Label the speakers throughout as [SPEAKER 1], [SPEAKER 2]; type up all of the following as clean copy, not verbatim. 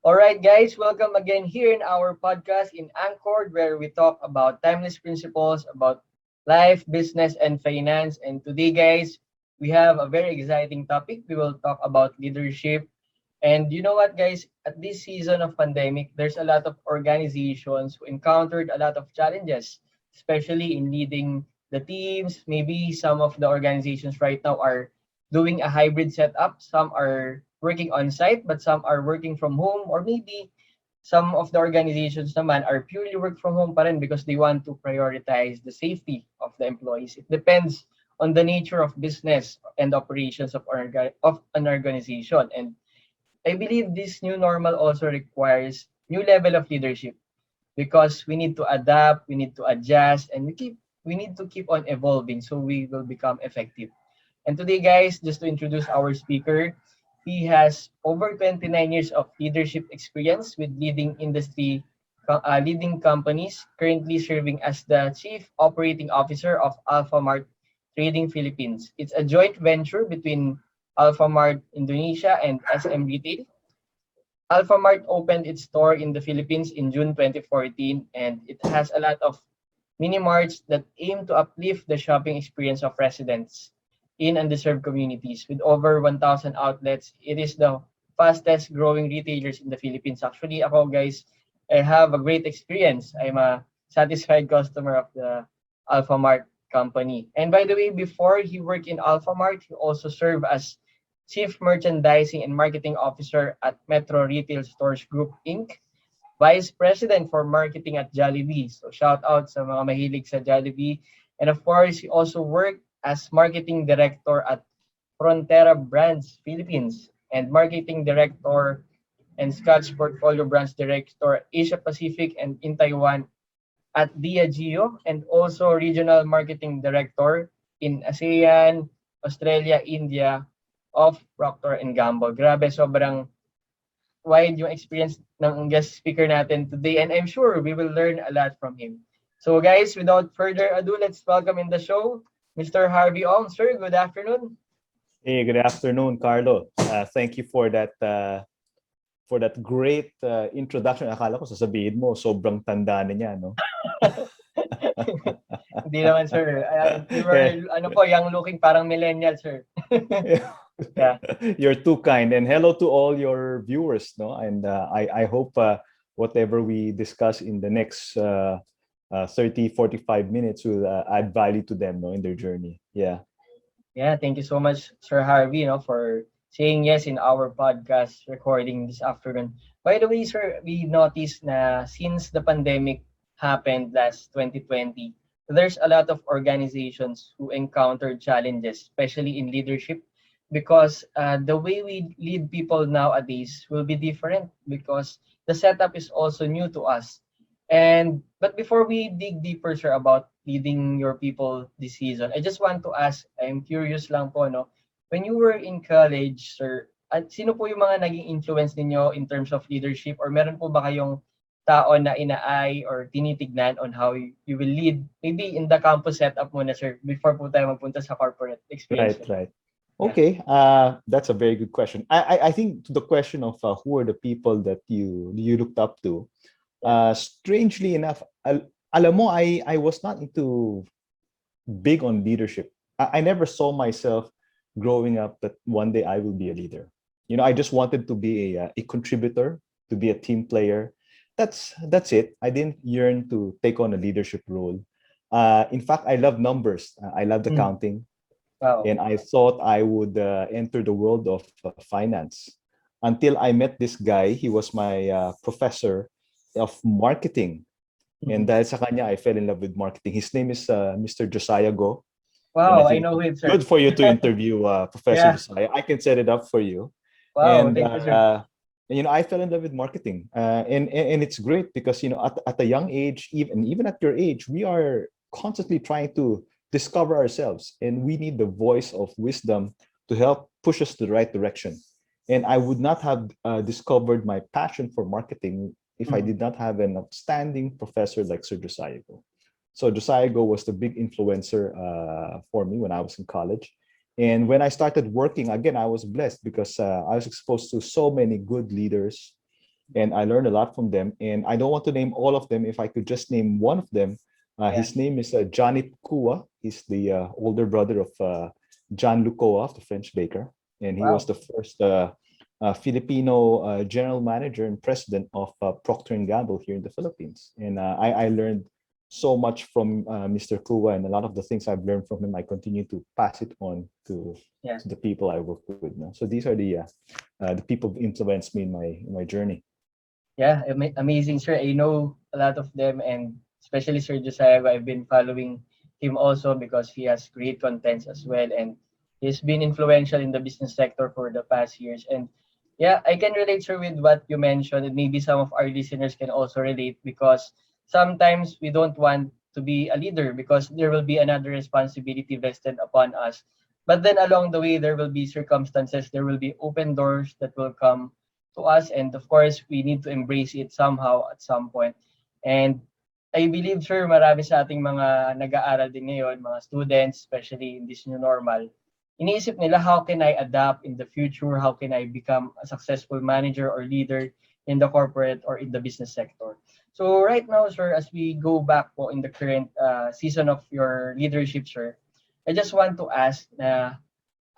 [SPEAKER 1] All right, guys, welcome again here in our podcast in Anchored, where we talk about timeless principles about life, business, and finance. And today, guys, we have a very exciting topic. We will talk about leadership. And you know what, guys? At this season of pandemic, there's a lot of organizations who encountered a lot of challenges, especially in leading the teams. Maybe some of the organizations right now are doing a hybrid setup. Some are working on site, but some are working from home, or maybe some of the organizations naman are purely work from home pa rin because they want to prioritize the safety of the employees. It depends on the nature of business and operations of an organization. And I believe this new normal also requires new level of leadership because we need to adapt, we need to adjust, and we need to keep on evolving so we will become effective. And today, guys, just to introduce our speaker, he has over 29 years of leadership experience with leading companies, currently serving as the Chief Operating Officer of Alfamart Trading Philippines. It's a joint venture between Alfamart Indonesia and SM Retail. Alfamart opened its store in the Philippines in June 2014, and it has a lot of minimarts that aim to uplift the shopping experience of residents in underserved communities. With over 1,000 outlets, it is the fastest growing retailers in the Philippines. Actually, ako guys, I have a great experience. I'm a satisfied customer of the Alfamart company. And by the way, before he worked in Alfamart, he also served as Chief Merchandising and Marketing Officer at Metro Retail Stores Group Inc., Vice President for Marketing at Jollibee. So shout out sa mga mahilig sa Jollibee. And of course, he also worked as Marketing Director at Fonterra Brands Philippines and Marketing Director and Scotch Portfolio Brands Director Asia Pacific and in Taiwan at Diageo, and also Regional Marketing Director in ASEAN, Australia, India of Procter and Gamble. Grabe, sobrang wide yung experience ng guest speaker natin today, and I'm sure we will learn a lot from him. So guys, without further ado, let's welcome in the show Mr. Harvey Ong. Sir, good afternoon.
[SPEAKER 2] Hey, good afternoon, Carlo. Thank you for that great introduction. Akala ko sasabihin mo, sobrang tanda na niya, no?
[SPEAKER 1] Hindi naman, sir. You were, young looking, parang millennial, sir.
[SPEAKER 2] Yeah. You're too kind. And hello to all your viewers, no? And I hope whatever we discuss in the next 30-45 minutes will add value to them, no, in their journey. Yeah.
[SPEAKER 1] Yeah, thank you so much, Sir Harvey, for saying yes in our podcast recording this afternoon. By the way, sir, we noticed na since the pandemic happened last 2020, there's a lot of organizations who encountered challenges, especially in leadership, because the way we lead people nowadays will be different because the setup is also new to us. And but before we dig deeper, sir, about leading your people this season, I just want to ask, I'm curious lang po, no? When you were in college, sir, at sino po yung mga naging influence ninyo in terms of leadership, or meron po ba kayong tao na inaay or tinitignan on how you will lead maybe in the campus setup muna, sir, before po tayo magpunta sa corporate experience?
[SPEAKER 2] Right. Okay, that's a very good question. I think to the question of who are the people that you looked up to, strangely enough, alam mo, I was not into big on leadership. I never saw myself growing up that one day I will be a leader. You know, I just wanted to be a contributor, to be a team player. That's it. I didn't yearn to take on a leadership role. In fact, I love numbers. I loved accounting.
[SPEAKER 1] Wow.
[SPEAKER 2] And I thought I would enter the world of finance until I met this guy. He was my professor of marketing. And dahil sa kanya, I fell in love with marketing. His name is Mr. Josiah Go.
[SPEAKER 1] Wow, I know him, sir.
[SPEAKER 2] Good for you to interview Professor Josiah. I can set it up for you.
[SPEAKER 1] Wow,
[SPEAKER 2] and,
[SPEAKER 1] thank you, sir.
[SPEAKER 2] You know, I fell in love with marketing. And it's great because, you know, at a young age, even at your age, we are constantly trying to discover ourselves, and we need the voice of wisdom to help push us to the right direction. And I would not have discovered my passion for marketing if I did not have an outstanding professor like Sir Josiah Go. So Josiah Go was the big influencer for me when I was in college. And when I started working, again, I was blessed because I was exposed to so many good leaders and I learned a lot from them. And I don't want to name all of them. If I could just name one of them,
[SPEAKER 1] Yeah.
[SPEAKER 2] his name is Johnny Kua. He's the older brother of John Lucoa, the French baker, and he was
[SPEAKER 1] Wow.
[SPEAKER 2] the first Filipino general manager and president of Procter and Gamble here in the Philippines. And I learned so much from Mr. Kua, and a lot of the things I've learned from him, I continue to pass it on
[SPEAKER 1] Yeah.
[SPEAKER 2] to the people I work with now. So these are the people who influenced me in my journey.
[SPEAKER 1] Yeah, amazing, sir. I know a lot of them, and especially Sir Josiah, I've been following him also because he has great contents as well, and he's been influential in the business sector for the past years. And yeah, I can relate, sir, with what you mentioned, and maybe some of our listeners can also relate because sometimes we don't want to be a leader because there will be another responsibility vested upon us. But then along the way, there will be circumstances, there will be open doors that will come to us, and of course we need to embrace it somehow at some point. And I believe, sir, marami sa ating mga nag-aaral din ngayon, mga students, especially in this new normal, iniisip nila, how can I adapt in the future, how can I become a successful manager or leader in the corporate or in the business sector. So right now, sir, as we go back po in the current season of your leadership, sir, I just want to ask na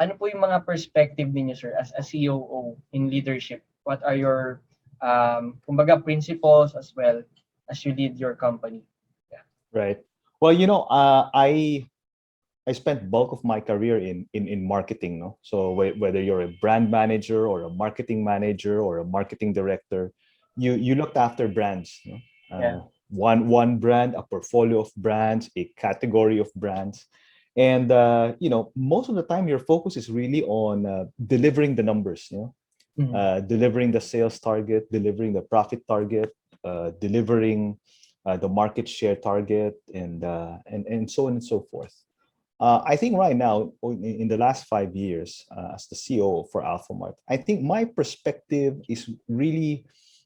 [SPEAKER 1] ano po yung mga perspective ninyo, sir, as a COO in leadership? What are your, kumbaga, principles as well as you lead your company? Yeah.
[SPEAKER 2] Right. Well, I spent bulk of my career in marketing, no. So whether you're a brand manager or a marketing manager or a marketing director, you looked after brands, no?
[SPEAKER 1] Yeah.
[SPEAKER 2] One brand, a portfolio of brands, a category of brands, and most of the time your focus is really on delivering the numbers,
[SPEAKER 1] Mhm.
[SPEAKER 2] delivering the sales target, delivering the profit target, delivering the market share target, and so on and so forth. I think right now, in the last 5 years, as the CEO for Alfamart, I think my perspective is really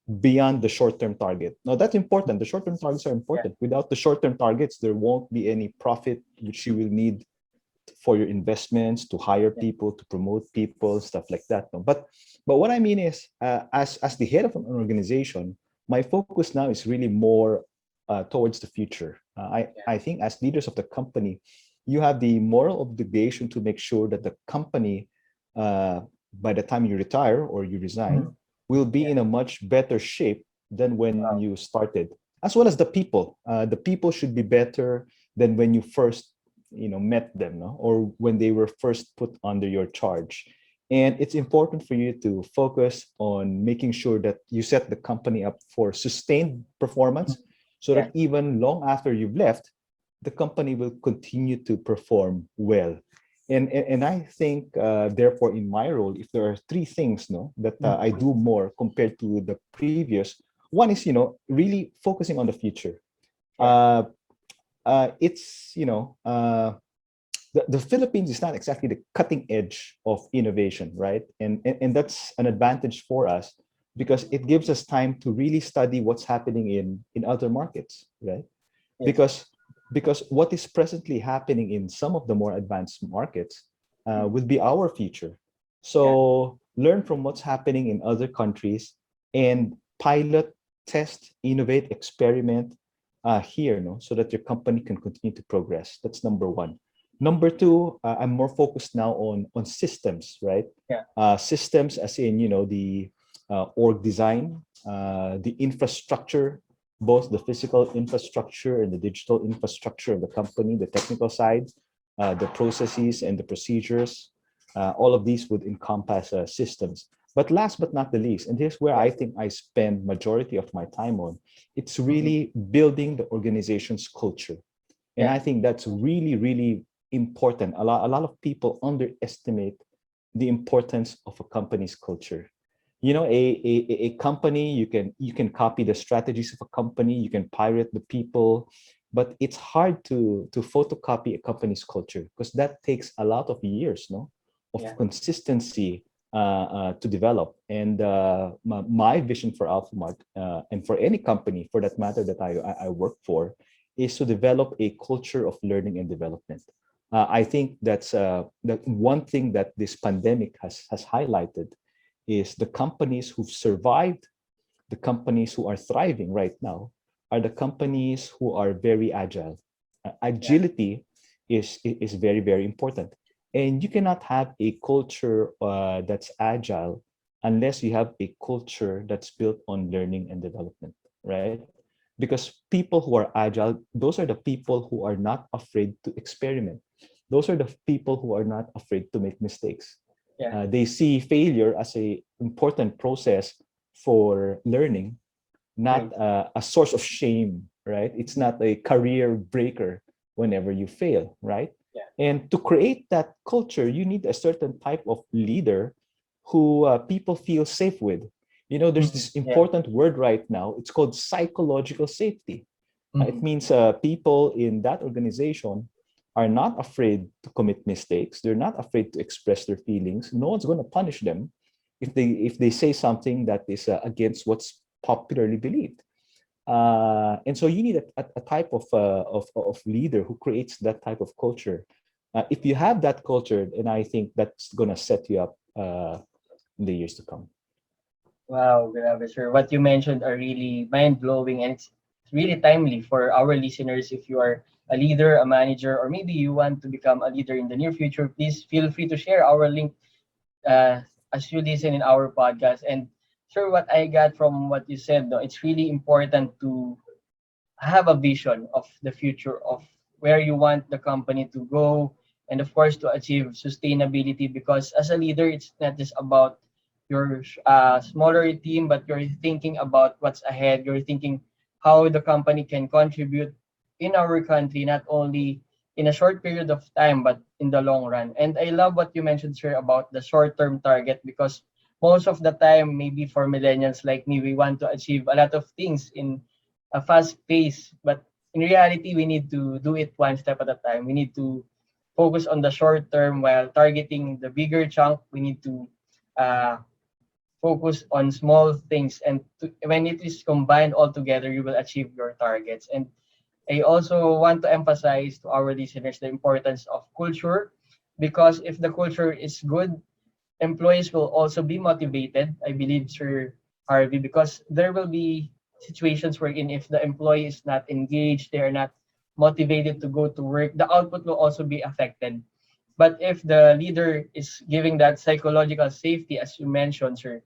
[SPEAKER 2] beyond the short-term target. Now, that's important. The short-term targets are
[SPEAKER 1] Yeah.
[SPEAKER 2] important. Without the short-term targets, there won't be any profit which you will need for your investments, to hire
[SPEAKER 1] Yeah.
[SPEAKER 2] people, to promote people, stuff like that. No? But what I mean is, as the head of an organization, my focus now is really more towards the future. I think as leaders of the company, you have the moral obligation to make sure that the company, uh, by the time you retire or you resign,
[SPEAKER 1] Mhm.
[SPEAKER 2] will be
[SPEAKER 1] Yeah.
[SPEAKER 2] in a much better shape than when
[SPEAKER 1] Wow.
[SPEAKER 2] you started. As well as the people. The people should be better than when you first met them, no? Or when they were first put under your charge. And it's important for you to focus on making sure that you set the company up for sustained
[SPEAKER 1] Mhm.
[SPEAKER 2] performance, so
[SPEAKER 1] Yeah.
[SPEAKER 2] that even long after you've left, the company will continue to perform well. And I think, therefore, in my role, if there are three things, no, that
[SPEAKER 1] Mhm.
[SPEAKER 2] I do more compared to the previous, one is, really focusing on the future.
[SPEAKER 1] Yeah.
[SPEAKER 2] uh, it's the Philippines is not exactly the cutting edge of innovation, right? And that's an advantage for us, because it gives us time to really study what's happening in other markets, right?
[SPEAKER 1] Yes.
[SPEAKER 2] Because what is presently happening in some of the more advanced markets will be our future.
[SPEAKER 1] Yeah.
[SPEAKER 2] So learn from what's happening in other countries, and pilot, test, innovate, experiment here, no, so that your company can continue to progress. That's number one. Number two, I'm more focused now on systems, right?
[SPEAKER 1] Yeah.
[SPEAKER 2] Systems, as in the org design, the infrastructure, both the physical infrastructure and the digital infrastructure of the company, the technical side, the processes and the procedures. All of these would encompass systems. But last but not the least, and here's where I
[SPEAKER 1] Yeah.
[SPEAKER 2] think I spend majority of my time on, it's
[SPEAKER 1] Mhm.
[SPEAKER 2] really building the organization's culture. And
[SPEAKER 1] Yeah.
[SPEAKER 2] I think that's really, really important. A lot of people underestimate the importance of a company's culture. A company, you can copy the strategies of a company, you can pirate the people, but it's hard to photocopy a company's culture, because that takes a lot of years, no, of
[SPEAKER 1] Yeah.
[SPEAKER 2] consistency to develop. And my vision for Alphamart, and for any company for that matter that I work for, is to develop a culture of learning and development. I think that's that one thing that this pandemic has highlighted, is the companies who've survived the companies who are thriving right now are the companies who are very agile.
[SPEAKER 1] Yeah.
[SPEAKER 2] Agility is very, very important. And you cannot have a culture that's agile unless you have a culture that's built on learning and development, right? Because people who are agile, those are the people who are not afraid to experiment. Those are the people who are not afraid to make mistakes.
[SPEAKER 1] Yeah.
[SPEAKER 2] They see failure as a important process for learning, not
[SPEAKER 1] Right.
[SPEAKER 2] a source of shame, right? It's not a career breaker whenever you fail, right?
[SPEAKER 1] Yeah.
[SPEAKER 2] And to create that culture, you need a certain type of leader who people feel safe with. There's
[SPEAKER 1] Mm-hmm.
[SPEAKER 2] this
[SPEAKER 1] Yeah.
[SPEAKER 2] important word right now. It's called psychological safety. It
[SPEAKER 1] Mm-hmm.
[SPEAKER 2] means people in that organization are not afraid to commit mistakes. They're not afraid to express their feelings. No one's going to punish them if they say something that is against what's popularly believed. And so you need a type of leader who creates that type of culture. If you have that culture, and I think that's going to set you up in the years to come.
[SPEAKER 1] Wow, grabe, sir. What you mentioned are really mind-blowing, and it's really timely for our listeners. If you are a leader, a manager, or maybe you want to become a leader in the near future, please feel free to share our link uh, as you listen in our podcast. And sir, what I got from what you said, though, it's really important to have a vision of the future of where you want the company to go, and of course to achieve sustainability, because as a leader it's not just about your smaller team, but you're thinking about what's ahead. You're thinking how the company can contribute in our country, not only in a short period of time but in the long run. And I love what you mentioned, sir, about the short term target, because most of the time, maybe for millennials like me, we want to achieve a lot of things in a fast pace. But in reality, we need to do it one step at a time. We need to focus on the short term while targeting the bigger chunk. We need to uh, focus on small things. And when it is combined all together, you will achieve your targets. And I also want to emphasize to our listeners the importance of culture, because if the culture is good, employees will also be motivated, I believe, Sir Harvey, because there will be situations wherein if the employee is not engaged, they are not motivated to go to work, the output will also be affected. But if the leader is giving that psychological safety, as you mentioned, sir,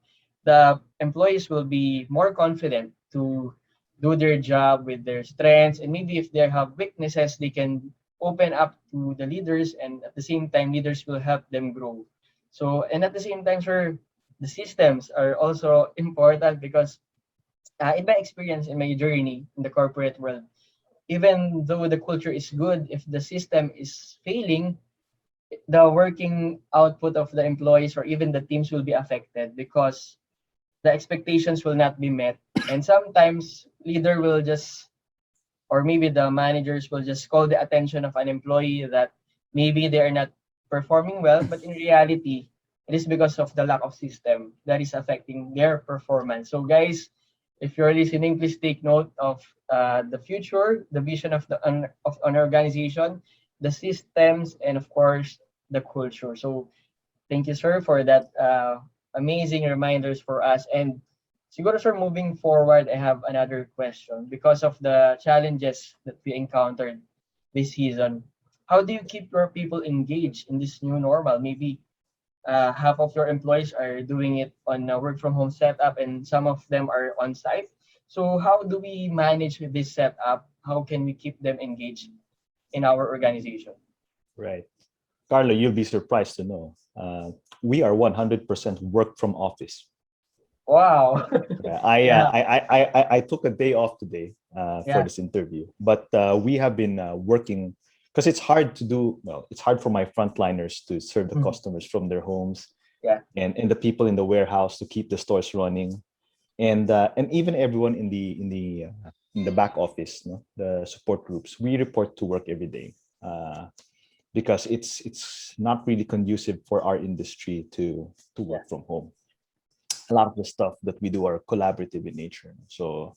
[SPEAKER 1] the employees will be more confident to do their job with their strengths. And maybe if they have weaknesses, they can open up to the leaders, and at the same time, leaders will help them grow. So, and at the same time, sir, the systems are also important, because in my experience, in my journey in the corporate world, even though the culture is good, if the system is failing, the working output of the employees or even the teams will be affected, because the expectations will not be met. And sometimes leader will just, or maybe the managers will just call the attention of an employee that maybe they are not performing well, but in reality it is because of the lack of system that is affecting their performance. So guys, if you're listening, please take note of the future, the vision of of an organization, the systems, and of course the culture. So thank you, sir, for that amazing reminders for us. And siguro, sir, moving forward, I have another question. Because of the challenges that we encountered this season, how do you keep your people engaged in this new normal? Maybe half of your employees are doing it on a work from home setup, and some of them are on site. So how do we manage with this setup? How can we keep them engaged in our organization?
[SPEAKER 2] Right. Carlo, you'll be surprised to know we are 100% work from office.
[SPEAKER 1] Wow.
[SPEAKER 2] Yeah, I, uh,
[SPEAKER 1] Yeah.
[SPEAKER 2] I, I, I, I took a day off today for
[SPEAKER 1] Yeah.
[SPEAKER 2] this interview, but we have been working because it's hard to do. Well, it's hard for my frontliners to serve the
[SPEAKER 1] Mhm.
[SPEAKER 2] customers from their homes,
[SPEAKER 1] Yeah.
[SPEAKER 2] and the people in the warehouse to keep the stores running, and even everyone in the back office, no, the support groups. We report to work every day because it's not really conducive for our industry to
[SPEAKER 1] Yeah.
[SPEAKER 2] work from home. A lot of the stuff that we do are collaborative in nature. So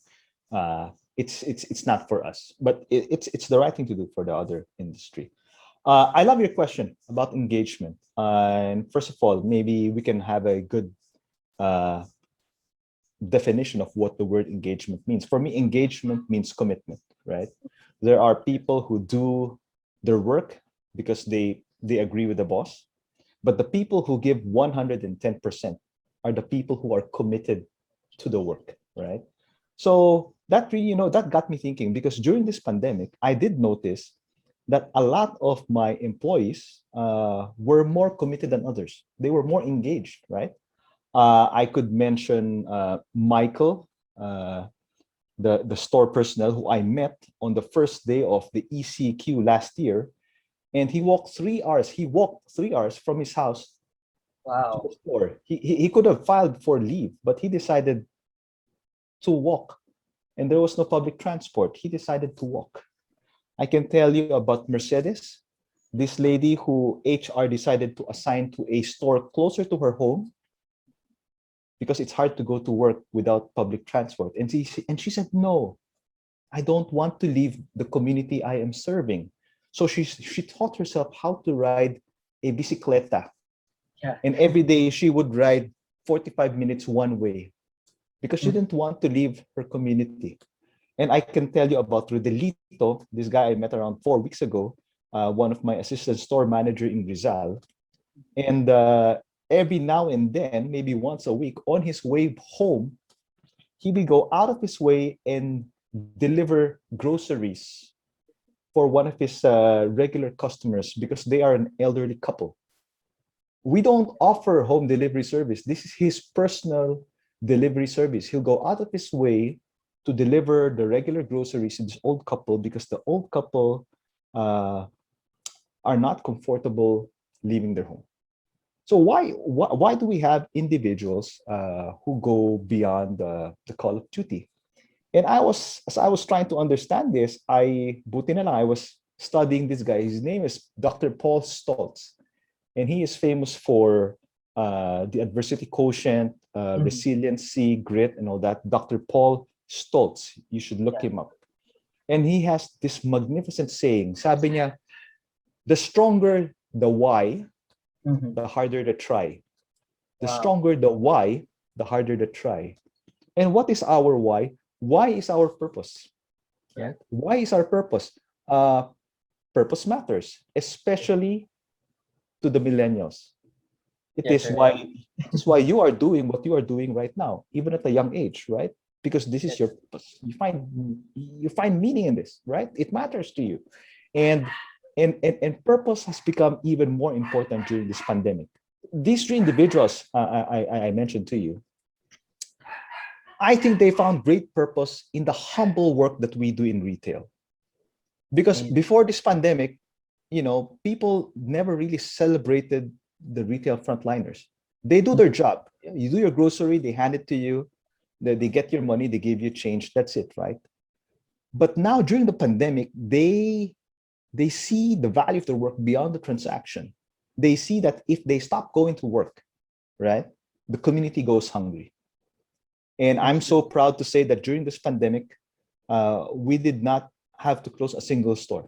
[SPEAKER 2] it's not for us, but it's the right thing to do for the other industry. I love your question about engagement. And first of all, maybe we can have a good uh, definition of what the word engagement means. For me, engagement means commitment, right? There are people who do their work because they agree with the boss, but the people who give 110% are the people who are committed to the work, right? So that really, that got me thinking, because during this pandemic, I did notice that a lot of my employees were more committed than others. They were more engaged, right? I could mention Michael, the store personnel who I met on the first day of the ECQ last year, and he walked 3 hours. He walked 3 hours from his house to the
[SPEAKER 1] Wow.
[SPEAKER 2] store. He could have filed for leave, but he decided to walk, and there was no public transport. He decided to walk. I can tell you about Mercedes, this lady who HR decided to assign to a store closer to her home because it's hard to go to work without public transport. And she said, no, I don't want to leave the community I am serving. So she taught herself how to ride a bicicleta.
[SPEAKER 1] Yeah.
[SPEAKER 2] And every day she would ride 45 minutes one way because she
[SPEAKER 1] Mm.
[SPEAKER 2] didn't want to leave her community. And I can tell you about Rodelito, this guy I met around 4 weeks ago, one of my assistant store manager in Rizal. And every now and then, maybe once a week, on his way home, he will go out of his way and deliver groceries for one of his regular customers because they are an elderly couple. We don't offer home delivery service. This is his personal delivery service. He'll go out of his way to deliver the regular groceries to this old couple because the old couple uh, are not comfortable leaving their home. So why do we have individuals who go beyond the call of duty? And as I was trying to understand this, buti na lang, I was studying this guy. His name is Dr. Paul Stoltz, and he is famous for the adversity quotient,
[SPEAKER 1] Mhm.
[SPEAKER 2] resiliency, grit, and all that. Dr. Paul Stoltz, you should look
[SPEAKER 1] Yeah.
[SPEAKER 2] him up. And he has this magnificent saying. Sabi niya, the stronger the why,
[SPEAKER 1] Mhm.
[SPEAKER 2] the harder the try. The
[SPEAKER 1] Wow.
[SPEAKER 2] stronger the why, the harder the try. And what is our why? Why is our purpose,
[SPEAKER 1] Yeah.
[SPEAKER 2] right? Why is our purpose? Uh, Purpose matters, especially to the millennials. It
[SPEAKER 1] Yes,
[SPEAKER 2] is
[SPEAKER 1] sir.
[SPEAKER 2] why it is why you are doing what you are doing right now, even at a young age, right? Because this is
[SPEAKER 1] Yes.
[SPEAKER 2] your purpose. You find meaning in this, right? It matters to you, and and purpose has become even more important during this pandemic. These three individuals I mentioned to you, I think they found great purpose in the humble work that we do in retail. Because
[SPEAKER 1] Amazing.
[SPEAKER 2] before this pandemic, people never really celebrated the retail frontliners. They do their job. You do your grocery, they hand it to you, they get your money, they give you change. That's it, right? But now during the pandemic, they see the value of their work beyond the transaction. They see that if they stop going to work, right, the community goes hungry. And I'm
[SPEAKER 1] That's true.
[SPEAKER 2] so proud to say that during this pandemic, we did not have to close a single store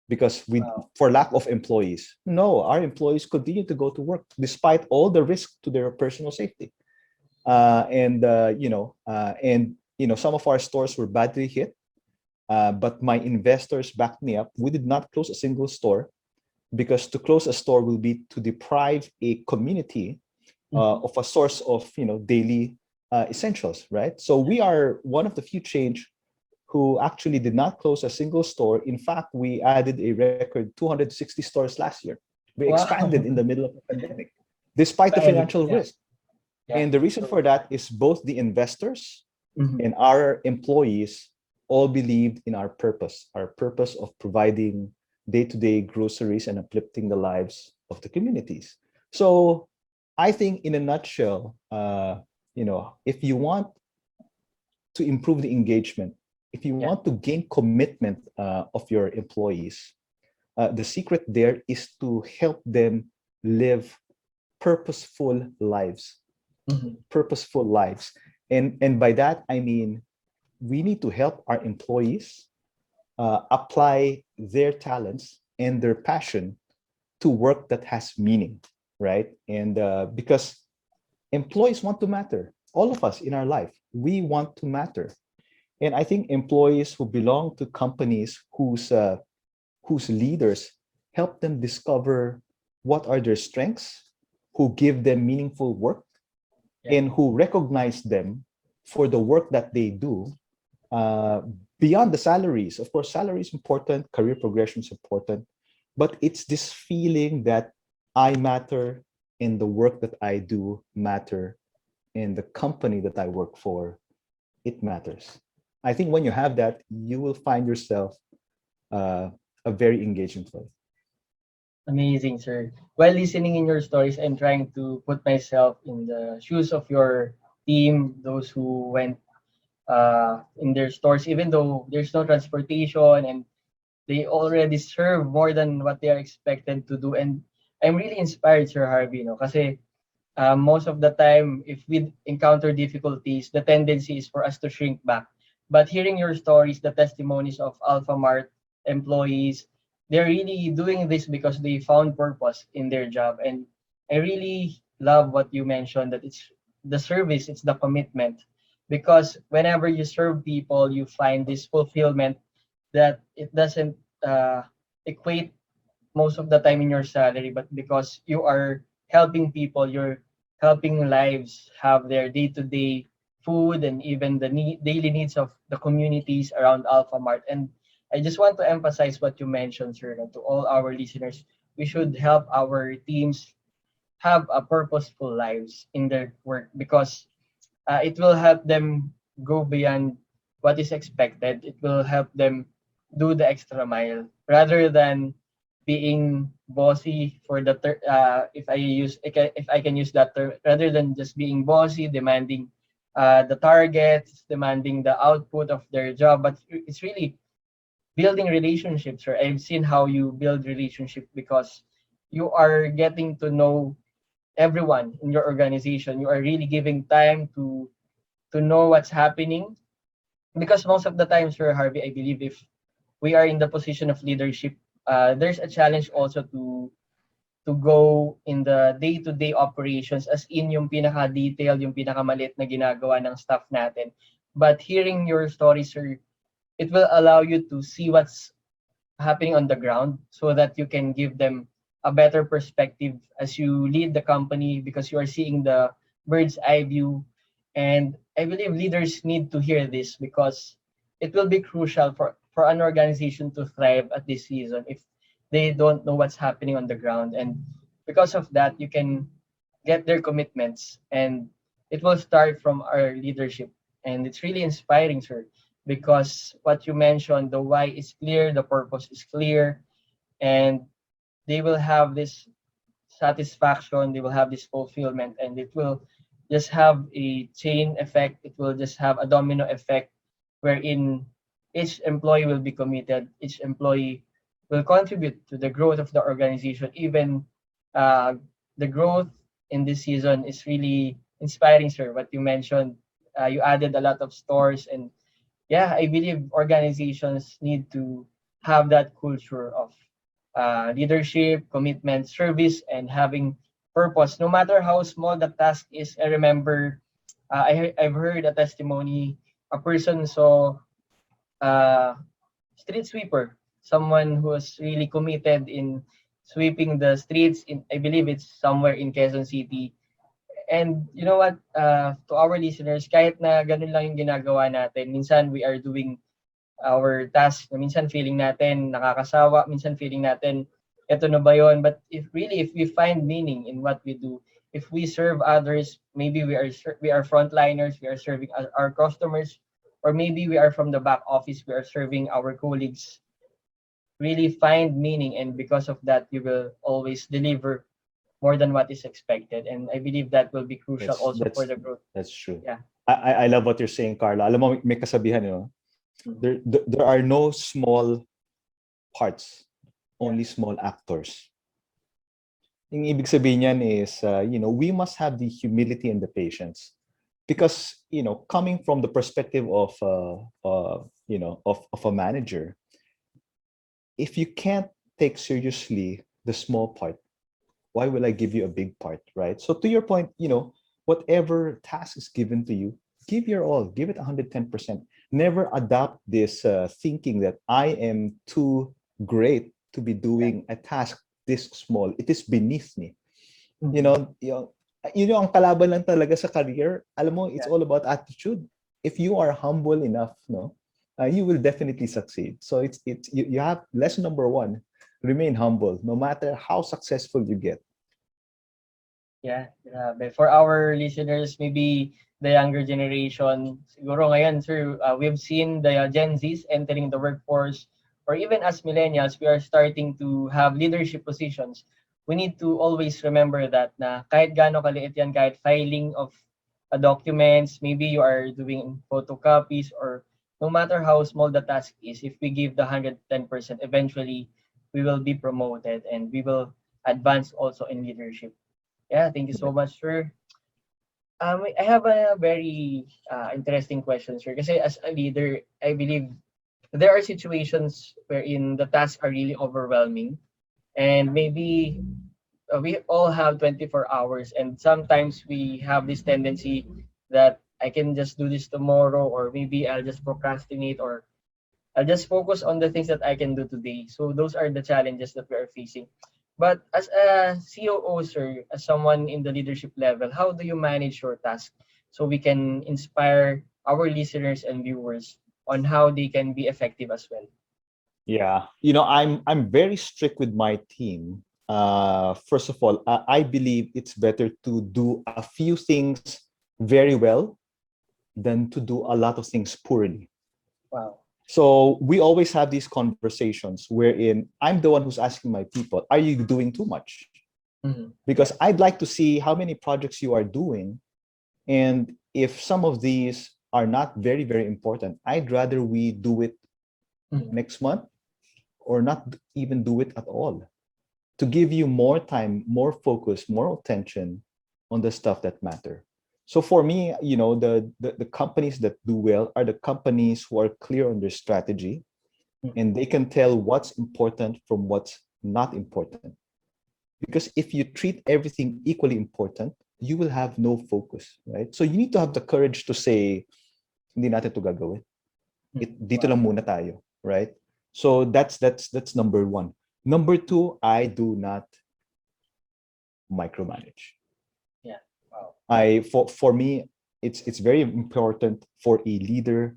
[SPEAKER 2] because we
[SPEAKER 1] Wow.
[SPEAKER 2] for lack of employees. No, our employees continue to go to work despite all the risk to their personal safety. And some of our stores were badly hit, but my investors backed me up. We did not close a single store because to close a store will be to deprive a community
[SPEAKER 1] Mhm.
[SPEAKER 2] of a source of daily essentials, right? So we are one of the few change who actually did not close a single store. In fact, we added a record 260 stores last year. We expanded in
[SPEAKER 1] Wow.
[SPEAKER 2] the middle of the pandemic, despite the
[SPEAKER 1] Family.
[SPEAKER 2] financial
[SPEAKER 1] Yeah.
[SPEAKER 2] risk.
[SPEAKER 1] Yeah.
[SPEAKER 2] And the reason
[SPEAKER 1] So.
[SPEAKER 2] for that is both the investors
[SPEAKER 1] Mhm.
[SPEAKER 2] and our employees all believed in our purpose of providing day-to-day groceries and uplifting the lives of the communities. So I think in a nutshell, if you want to improve the engagement, if you
[SPEAKER 1] Yeah.
[SPEAKER 2] want to gain commitment of your employees, the secret there is to help them live purposeful lives,
[SPEAKER 1] Mhm.
[SPEAKER 2] purposeful lives. And by that, I mean, we need to help our employees apply their talents and their passion to work that has meaning, right? And because employees want to matter. all of us in our life, we want to matter. And I think employees who belong to companies whose leaders help them discover what are their strengths, who give them meaningful work,
[SPEAKER 1] Yeah.
[SPEAKER 2] and who recognize them for the work that they do, uh, beyond the salaries. Of course, salary is important, career progression is important, but it's this feeling that I matter in the work that I do matter in the company that I work for, it matters. I think when you have that, you will find yourself uh, a very engaged employee.
[SPEAKER 1] Amazing, sir. While listening in your stories, I'm trying to put myself in the shoes of your team, those who went in their stores, even though there's no transportation and they already serve more than what they are expected to do. And I'm really inspired, Sir Harvey, no? Kasi most of the time, if we encounter difficulties, the tendency is for us to shrink back. But hearing your stories, the testimonies of Alfamart employees, they're really doing this because they found purpose in their job. And I really love what you mentioned, that it's the service, it's the commitment. Because whenever you serve people, you find this fulfillment that it doesn't uh, equate most of the time in your salary, but because you are helping people, you're helping lives have their day-to-day food and even the daily needs of the communities around Alfamart. And I just want to emphasize what you mentioned, sir, to all our listeners. We should help our teams have a purposeful lives in their work because it will help them go beyond what is expected. It will help them do the extra mile rather than being bossy for the if I can use that term, rather than just being bossy, demanding the targets, demanding the output of their job. But it's really building relationships. Or I've seen how you build relationship because you are getting to know everyone in your organization. You are really giving time to know what's happening. Because most of the time, Sir Harvey, I believe if we are in the position of leadership, there's a challenge also to go in the day-to-day operations as in yung pinaka-detail, yung pinaka-maliit na ginagawa ng staff natin. But hearing your story, sir, it will allow you to see what's happening on the ground so that you can give them a better perspective as you lead the company because you are seeing the bird's eye view. And I believe leaders need to hear this because it will be crucial for an organization to thrive at this season if they don't know what's happening on the ground. And because of that, you can get their commitments and it will start from our leadership. And it's really inspiring, sir, because what you mentioned, the why is clear, the purpose is clear, and they will have this satisfaction, they will have this fulfillment, and it will just have a chain effect. It will just have a domino effect wherein each employee will be committed, each employee will contribute to the growth of the organization. Even uh, the growth in this season is really inspiring, sir. What you mentioned, you added a lot of stores, and yeah, I believe organizations need to have that culture of leadership, commitment, service, and having purpose, no matter how small the task is. I remember I've heard a testimony. A person saw uh, street sweeper, someone who was really committed in sweeping the streets. In I believe it's somewhere in Quezon City. And you know what, to our listeners, kahit na ganun lang yung ginagawa natin, minsan we are doing our task na minsan feeling natin nakakasawa, minsan feeling natin eto na ba yun? But if we find meaning in what we do, if we serve others, maybe we are frontliners, we are serving our customers, or maybe we are from the back office, we are serving our colleagues. Really find meaning, and because of that, you will always deliver more than what is expected. And I believe that will be crucial
[SPEAKER 2] That's
[SPEAKER 1] also for
[SPEAKER 2] that's
[SPEAKER 1] the growth.
[SPEAKER 2] that's true.
[SPEAKER 1] Yeah.
[SPEAKER 2] I love what you're saying, Carla. Alam mo, may kasabihan, you know,
[SPEAKER 1] Mhm.
[SPEAKER 2] there are no small parts,
[SPEAKER 1] Yeah.
[SPEAKER 2] only small actors. Yung ibig sabihin niyan is, we must have the humility and the patience. Because, coming from the perspective of a manager, if you can't take seriously the small part, why will I give you a big part, right? So to your point, whatever task is given to you, give your all, give it 110%. Never adopt this thinking that I am too great to be
[SPEAKER 1] Yeah.
[SPEAKER 2] doing a task this small. It is beneath me. You
[SPEAKER 1] Mhm.
[SPEAKER 2] know, ang kalaban lang talaga sa career. Alam mo, it's
[SPEAKER 1] Yeah.
[SPEAKER 2] all about attitude. If you are humble enough, no, you will definitely succeed. So you have lesson number one: remain humble, no matter how successful you get.
[SPEAKER 1] Yeah, grabe. For our listeners, maybe the younger generation, siguro ngayon, sir, we've seen the Gen Zs entering the workforce, or even as millennials, we are starting to have leadership positions. We need to always remember that na kahit gaano kaliit yan, kahit filing of documents, maybe you are doing photocopies, or no matter how small the task is, if we give the 110%, eventually we will be promoted and we will advance also in leadership. Yeah, thank you so much, sir. I have a very interesting question, sir. Kasi as a leader, I believe there are situations wherein the tasks are really overwhelming, and maybe we all have 24 hours, and sometimes we have this tendency that I can just do this tomorrow, or maybe I'll just procrastinate, or I'll just focus on the things that I can do today. So those are the challenges that we are facing. But as a COO, sir, as someone in the leadership level, how do you manage your task so we can inspire our listeners and viewers on how they can be effective as well?
[SPEAKER 2] Yeah, I'm very strict with my team. First of all, I believe it's better to do a few things very well than to do a lot of things poorly.
[SPEAKER 1] Wow.
[SPEAKER 2] So we always have these conversations wherein I'm the one who's asking my people, are you doing too much?
[SPEAKER 1] Mhm.
[SPEAKER 2] Because
[SPEAKER 1] Yeah.
[SPEAKER 2] I'd like to see how many projects you are doing. And if some of these are not very, very important, I'd rather we do it
[SPEAKER 1] Mhm.
[SPEAKER 2] next month or not even do it at all, to give you more time, more focus, more attention on the stuff that matter. So for me, the companies that do well are the companies who are clear on their strategy,
[SPEAKER 1] Mhm.
[SPEAKER 2] and they can tell what's important from what's not important. Because if you treat everything equally important, you will have no focus, right? So you need to have the courage to say, hindi natin to gagawin.
[SPEAKER 1] Mhm.
[SPEAKER 2] Dito
[SPEAKER 1] Wow.
[SPEAKER 2] lang muna tayo, right? So that's number one. Number two, I do not micromanage.
[SPEAKER 1] Yeah. Wow.
[SPEAKER 2] For me, it's very important for a leader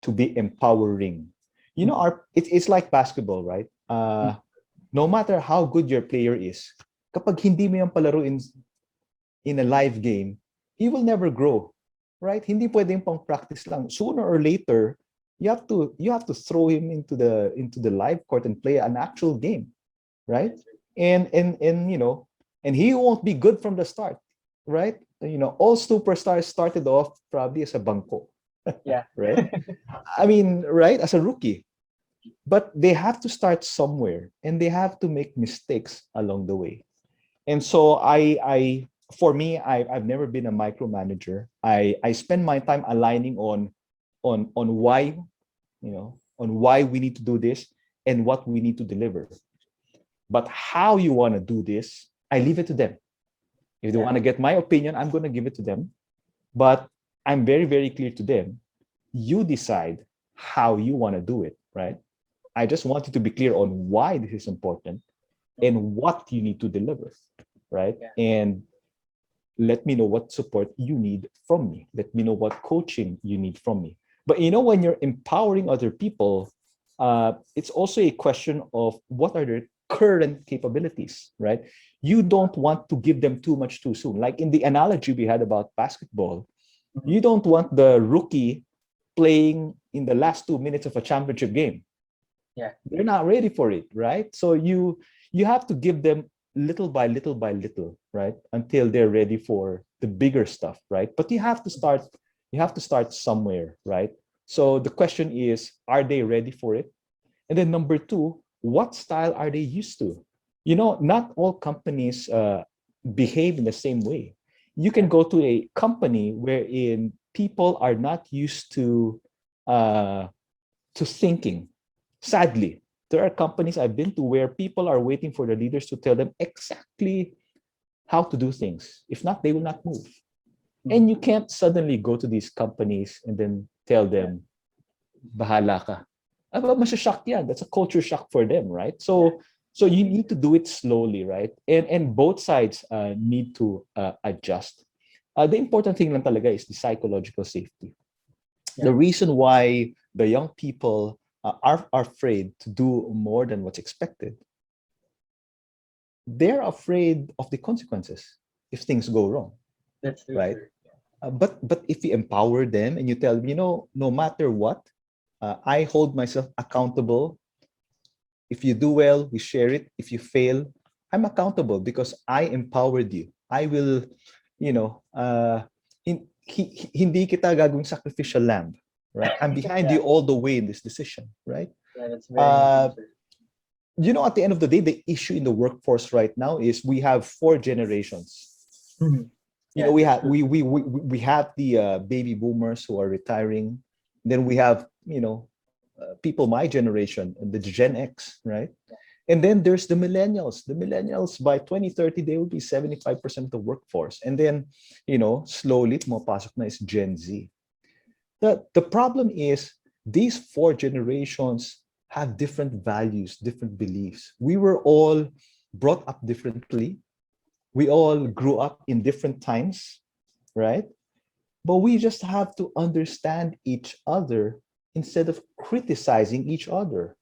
[SPEAKER 2] to be empowering.
[SPEAKER 1] Mhm.
[SPEAKER 2] It's like basketball, right?
[SPEAKER 1] Mhm.
[SPEAKER 2] No matter how good your player is, kapag hindi mo yung palaro in a live game, he will never grow, right? Hindi pwedeng pang practice lang. Sooner or later, you have to throw him into the live court and play an actual game, right?
[SPEAKER 1] Yes, sir.
[SPEAKER 2] And and he won't be good from the start, right? All superstars started off probably as a banco,
[SPEAKER 1] Yeah.
[SPEAKER 2] right? I mean, right, as a rookie. But they have to start somewhere, and they have to make mistakes along the way. And so for me, I've never been a micromanager. I spend my time aligning on why, on why we need to do this and what we need to deliver. But how you want to do this, I leave it to them. If they
[SPEAKER 1] Yeah.
[SPEAKER 2] want to get my opinion, I'm going to give it to them. But I'm very, very clear to them. You decide how you want to do it, right? I just want you to be clear on why this is important
[SPEAKER 1] Mhm.
[SPEAKER 2] and what you need to deliver, right?
[SPEAKER 1] Yeah.
[SPEAKER 2] And let me know what support you need from me. Let me know what coaching you need from me. But when you're empowering other people, it's also a question of what are their current capabilities, right? You don't want to give them too much too soon. Like in the analogy we had about basketball,
[SPEAKER 1] Mhm.
[SPEAKER 2] you don't want the rookie playing in the last 2 minutes of a championship game.
[SPEAKER 1] Yeah.
[SPEAKER 2] They're not ready for it, right? So you have to give them little by little, right, until they're ready for the bigger stuff, right? But you have to start somewhere, right? So the question is, are they ready for it? And then number two, what style are they used to? Not all companies behave in the same way. You can
[SPEAKER 1] Yeah.
[SPEAKER 2] go to a company wherein people are not used uh, to thinking. Sadly, there are companies I've been to where people are waiting for the leaders to tell them exactly how to do things. If not, they will not move.
[SPEAKER 1] Mm.
[SPEAKER 2] And you can't suddenly go to these companies and then tell
[SPEAKER 1] Yeah.
[SPEAKER 2] them, bahala ka. Aba, masashock yan. That's a culture shock for them, right?
[SPEAKER 1] Yeah.
[SPEAKER 2] So you need to do it slowly, right? And both sides need to adjust. The important thing lang talaga is the psychological safety. The
[SPEAKER 1] Yeah.
[SPEAKER 2] reason why the young people are afraid to do more than what's expected, they're afraid of the consequences if things go wrong,
[SPEAKER 1] That's true,
[SPEAKER 2] right?
[SPEAKER 1] sir.
[SPEAKER 2] But if you empower them and you tell them, no matter what, I hold myself accountable. If you do well, we share it. If you fail, I'm accountable because I empowered you. I will, hindi kita gagawing sacrificial lamb, right? I'm behind
[SPEAKER 1] Yeah.
[SPEAKER 2] you all the way in this decision, right?
[SPEAKER 1] Yeah. That's very true,
[SPEAKER 2] Uh,
[SPEAKER 1] sir.
[SPEAKER 2] at the end of the day, the issue in the workforce right now is we have four generations.
[SPEAKER 1] Mhm. Yeah.
[SPEAKER 2] We
[SPEAKER 1] That's
[SPEAKER 2] have
[SPEAKER 1] true.
[SPEAKER 2] we have the baby boomers who are retiring. Then we have people my generation, the Gen X, right? And then there's the millennials. The millennials by 2030 they will be 75% of the workforce. And then slowly pumapasok na is Gen Z. The problem is these four generations have different values, different beliefs. We were all brought up differently. We all grew up in different times, right? But we just have to understand each other instead of criticizing each other.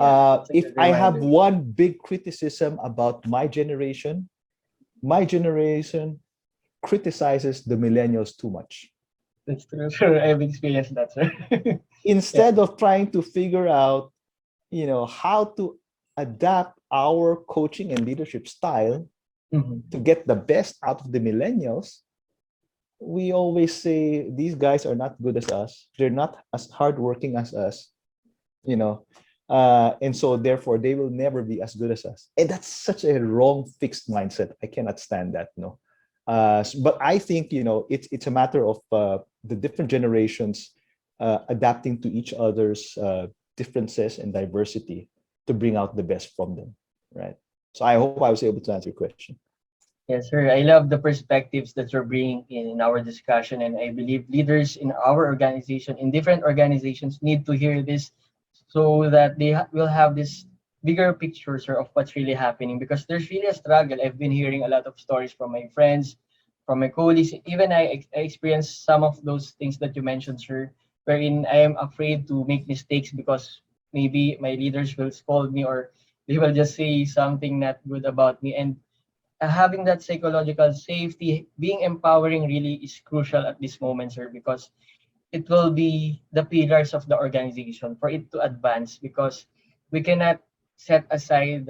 [SPEAKER 1] Yeah. That's a
[SPEAKER 2] If
[SPEAKER 1] good
[SPEAKER 2] I have
[SPEAKER 1] reminder.
[SPEAKER 2] one big criticism about my generation criticizes the millennials too much.
[SPEAKER 1] That's true, sir. I've experienced that, sir. Yeah.
[SPEAKER 2] Instead of trying to figure out, how to adapt our coaching and leadership style
[SPEAKER 1] Mhm.
[SPEAKER 2] to get the best out of the millennials, we always say these guys are not good as us. They're not as hardworking as us, you know. And so therefore they will never be as good as us. And that's such a wrong fixed mindset. I cannot stand that, no. But I think it's a matter of the different generations adapting to each other's differences and diversity to bring out the best from them, right? So I hope I was able to answer your question.
[SPEAKER 1] Yes, sir. I love the perspectives that you're bringing in our discussion, and I believe leaders in our organization, in different organizations, need to hear this so that they will have this bigger picture, sir, of what's really happening. Because there's really a struggle. I've been hearing a lot of stories from my friends, from my colleagues. Even I experienced some of those things that you mentioned, sir, wherein I am afraid to make mistakes because maybe my leaders will scold me or they will just say something not good about me. And having that psychological safety, being empowering really is crucial at this moment, sir, because it will be the pillars of the organization for it to advance because we cannot set aside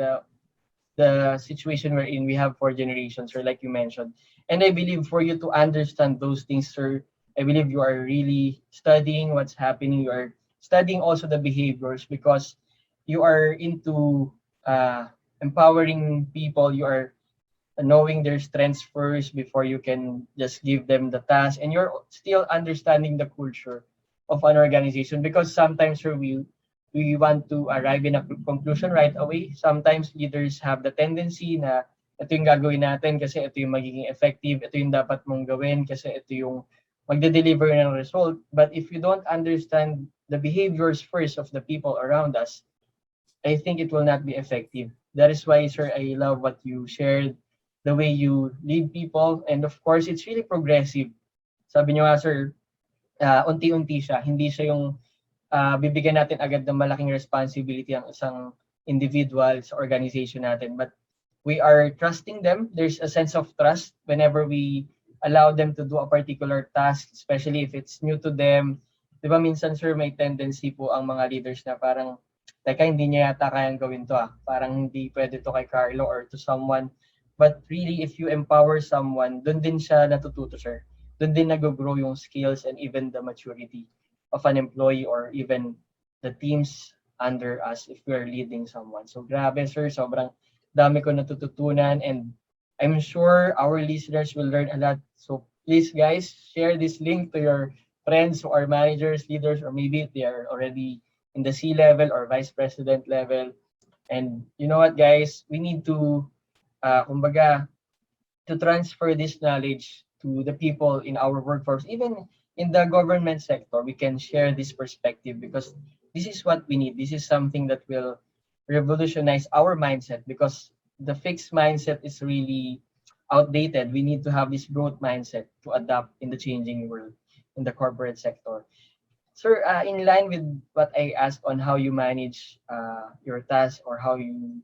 [SPEAKER 1] the situation wherein we have four generations, or like you mentioned. And I believe for you to understand those things, sir, I believe you are really studying what's happening. You are studying also the behaviors because you are into empowering people. You are knowing their strengths first before you can just give them the task, and you're still understanding the culture of an organization because sometimes sir, we want to arrive in a conclusion right away. Sometimes leaders have the tendency na ito yung gagawin natin kasi ito yung magiging effective, ito yung dapat mong gawin kasi ito yung magde-deliver ng result. But if you don't understand the behaviors first of the people around us, I think it will not be effective. That is why, sir, I love what you shared, the way you lead people, and of course, it's really progressive. Sabi niyo nga, sir, unti-unti siya. Hindi siya yung bibigyan natin agad ng malaking responsibility ang isang individual sa organization natin. But we are trusting them. There's a sense of trust whenever we allow them to do a particular task, especially if it's new to them. Di ba minsan, sir, may tendency po ang mga leaders na parang, teka, hindi niya yata kayang gawin to ah. Parang hindi pwede to kay Carlo or to someone. But really, if you empower someone, dun din siya natututo, sir. Dun din nag-grow yung skills and even the maturity of an employee or even the teams under us if we are leading someone. So grabe, sir, sobrang dami ko natututunan, and I'm sure our listeners will learn a lot. So please guys, share this link to your friends who are managers, leaders, or maybe they are already in the C level or vice president level. And you know what guys, we need to kumbaga to transfer this knowledge to the people in our workforce, even in the government sector, we can share this perspective because this is what we need. This is something that will revolutionize our mindset because the fixed mindset is really outdated. We need to have this growth mindset to adapt in the changing world in the corporate sector. Sir, in line with what I asked on how you manage your tasks or how you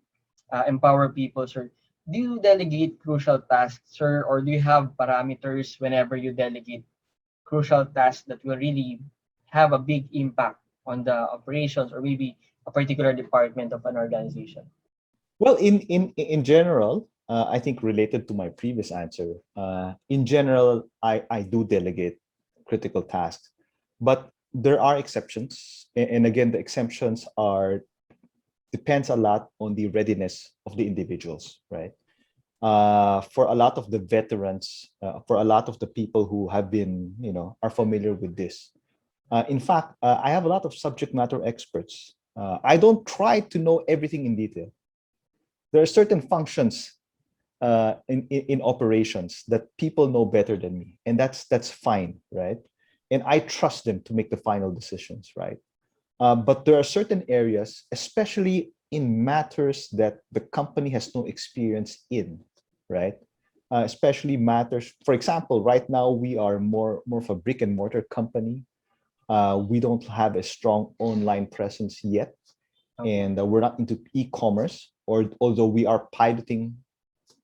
[SPEAKER 1] empower people, sir, do you delegate crucial tasks, sir, or do you have parameters whenever you delegate crucial tasks that will really have a big impact on the operations or maybe a particular department of an organization?
[SPEAKER 2] Well, in general, I think related to my previous answer, in general, I do delegate critical tasks, but there are exceptions, and again, the exceptions are depends a lot on the readiness of the individuals, right? For a lot of the veterans, for a lot of the people who have been, are familiar with this. In fact, I have a lot of subject matter experts. I don't try to know everything in detail. There are certain functions in operations that people know better than me, and that's fine, right? And I trust them to make the final decisions, right? But there are certain areas, especially in matters that the company has no experience in, right? Especially matters, for example, right now we are more of a brick and mortar company. We don't have a strong online presence yet,
[SPEAKER 1] Okay.
[SPEAKER 2] and we're not into e-commerce, or although we are piloting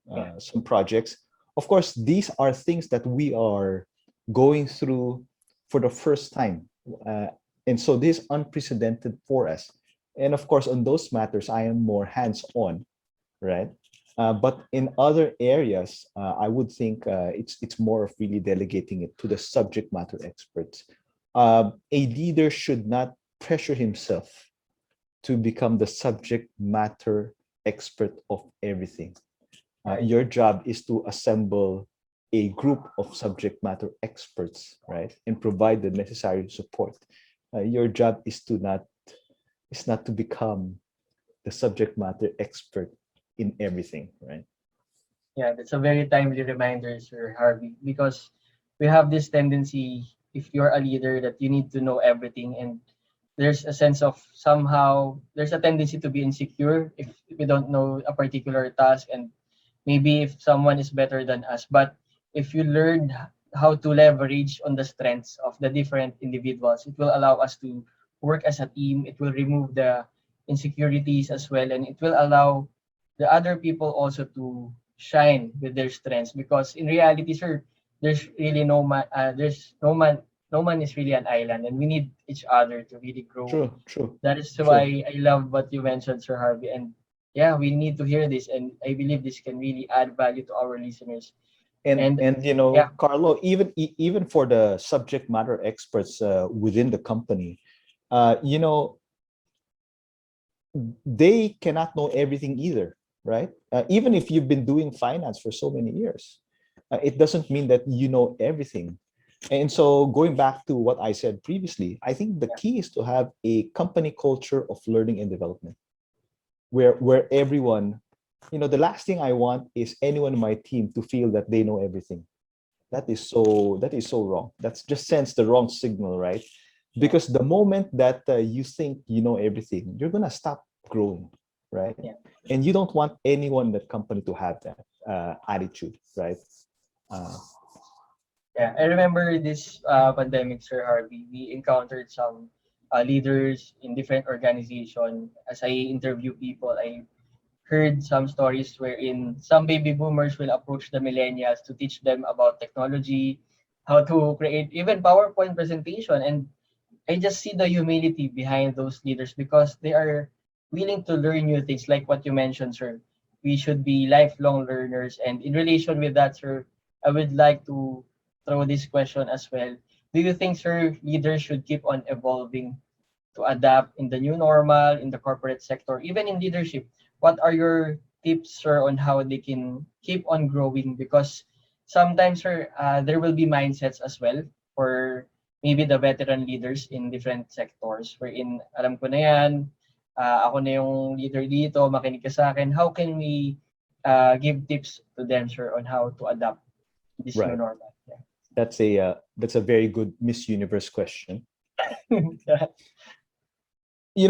[SPEAKER 1] Yeah.
[SPEAKER 2] some projects. Of course, these are things that we are going through for the first time. And so this is unprecedented for us. And of course, on those matters, I am more hands-on, right? But in other areas, I would think it's more of really delegating it to the subject matter experts. A leader should not pressure himself to become the subject matter expert of everything.
[SPEAKER 1] Right.
[SPEAKER 2] Your job is to assemble a group of subject matter experts, right, and provide the necessary support. Your job is not to become the subject matter expert in everything, right?
[SPEAKER 1] Yeah, that's a very timely reminder, Sir Harvey, because we have this tendency, if you're a leader, that you need to know everything, and there's a sense of somehow there's a tendency to be insecure if we don't know a particular task, and maybe if someone is better than us. But if you learn how to leverage on the strengths of the different individuals, it will allow us to work as a team. It will remove the insecurities as well, and it will allow the other people also to shine with their strengths. Because in reality, sir, there's really no man is really an island, and we need each other to really grow.
[SPEAKER 2] True, true,
[SPEAKER 1] That is
[SPEAKER 2] true.
[SPEAKER 1] why I love what you mentioned, Sir Harvey. And yeah, we need to hear this, and I believe this can really add value to our listeners.
[SPEAKER 2] And
[SPEAKER 1] And
[SPEAKER 2] and
[SPEAKER 1] yeah,
[SPEAKER 2] Carlo, even for the subject matter experts within the company, uh, you know, they cannot know everything either, right? Even if you've been doing finance for so many years, it doesn't mean that you know everything. And so, going back to what I said previously, I think the
[SPEAKER 1] yeah,
[SPEAKER 2] key is to have a company culture of learning and development, where everyone, the last thing I want is anyone in my team to feel that they know everything. That is so wrong. That's just sends the wrong signal, right?
[SPEAKER 1] yeah,
[SPEAKER 2] Because the moment that you think you know everything, you're gonna stop growing, right?
[SPEAKER 1] yeah.
[SPEAKER 2] And you don't want anyone in that company to have that attitude, right? uh,
[SPEAKER 1] Yeah, I remember this pandemic, Sir Harvey. We encountered some leaders in different organizations. As I interview people, I heard some stories wherein some baby boomers will approach the millennials to teach them about technology, how to create even PowerPoint presentation. And I just see the humility behind those leaders because they are willing to learn new things, like what you mentioned, sir. We should be lifelong learners. And in relation with that, sir, I would like to throw this question as well. Do you think, sir, leaders should keep on evolving to adapt in the new normal, in the corporate sector, even in leadership? What are your tips, sir, on how they can keep on growing? Because sometimes, sir, there will be mindsets as well for maybe the veteran leaders in different sectors wherein alam ko na yan, ako na yung leader dito, makinig ka sa akin. How can we give tips to them, sir, on how to adapt? this new
[SPEAKER 2] Right.
[SPEAKER 1] normal.
[SPEAKER 2] That's a very good Miss Universe question.
[SPEAKER 1] Yeah.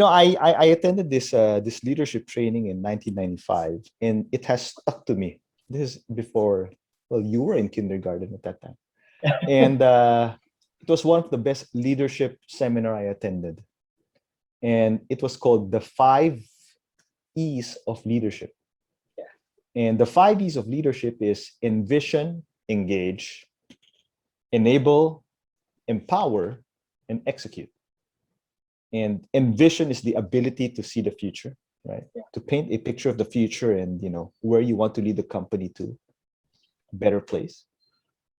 [SPEAKER 2] I attended this leadership training in 1995, and it has stuck to me. This is before, well, you were in kindergarten at that time, and it was one of the best leadership seminar I attended, and it was called the 5 E's of leadership.
[SPEAKER 1] Yeah.
[SPEAKER 2] And the 5 E's of leadership is envision, engage, enable, empower, and execute. And envision is the ability to see the future, right?
[SPEAKER 1] Yeah.
[SPEAKER 2] To paint a picture of the future and where you want to lead the company to a better place.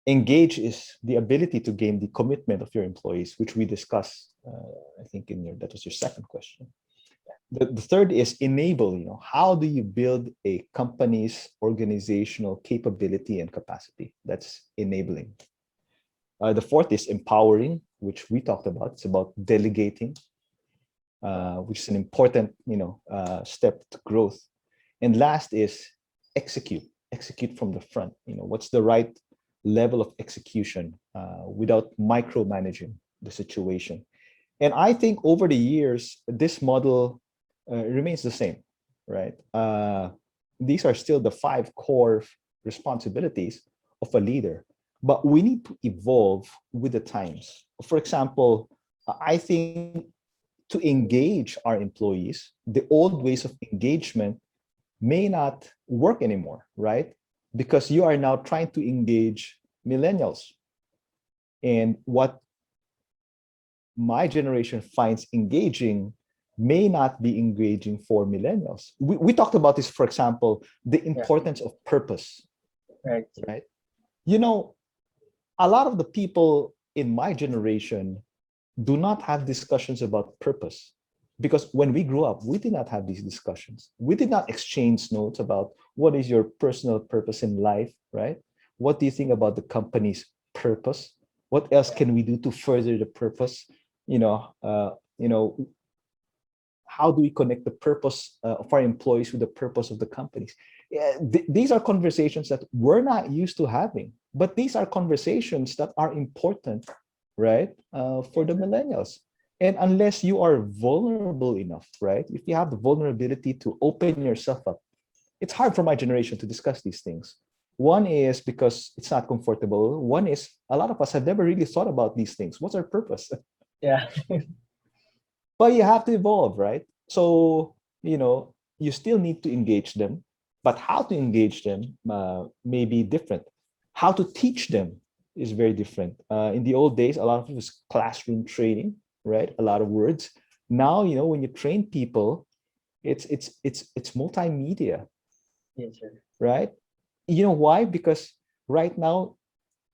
[SPEAKER 2] Engage is the ability to gain the commitment of your employees, which we discussed. I think that was your second question. The third is enable. How do you build a company's organizational capability and capacity? That's enabling. The fourth is empowering, which we talked about. It's about delegating, which is an important step to growth. And last is execute. Execute from the front. What's the right level of execution without micromanaging the situation? And I think over the years, this model remains the same, right? These are still the 5 core responsibilities of a leader, but we need to evolve with the times. For example, I think to engage our employees, the old ways of engagement may not work anymore, right? Because you are now trying to engage millennials. And what my generation finds engaging may not be engaging for millennials. We talked about this, for example, the
[SPEAKER 1] Yeah.
[SPEAKER 2] importance of purpose,
[SPEAKER 1] Right.
[SPEAKER 2] right? You know, a lot of the people in my generation do not have discussions about purpose because when we grew up, we did not have these discussions. We did not exchange notes about what is your personal purpose in life, right? What do you think about the company's purpose? What else can we do to further the purpose? You know, uh, you know, how do we connect the purpose of our employees with the purpose of the companies? Yeah, these are conversations that we're not used to having, but these are conversations that are important, right, for the millennials. And unless you are vulnerable enough, right, if you have the vulnerability to open yourself up, it's hard for my generation to discuss these things. One is because it's not comfortable. One is a lot of us have never really thought about these things. What's our purpose?
[SPEAKER 1] Yeah.
[SPEAKER 2] But you have to evolve, right? So you still need to engage them, but how to engage them may be different. How to teach them is very different. In the old days, a lot of it was classroom training, right? A lot of words. Now, when you train people, it's multimedia,
[SPEAKER 1] Yes, sir.
[SPEAKER 2] right? You know why? Because right now,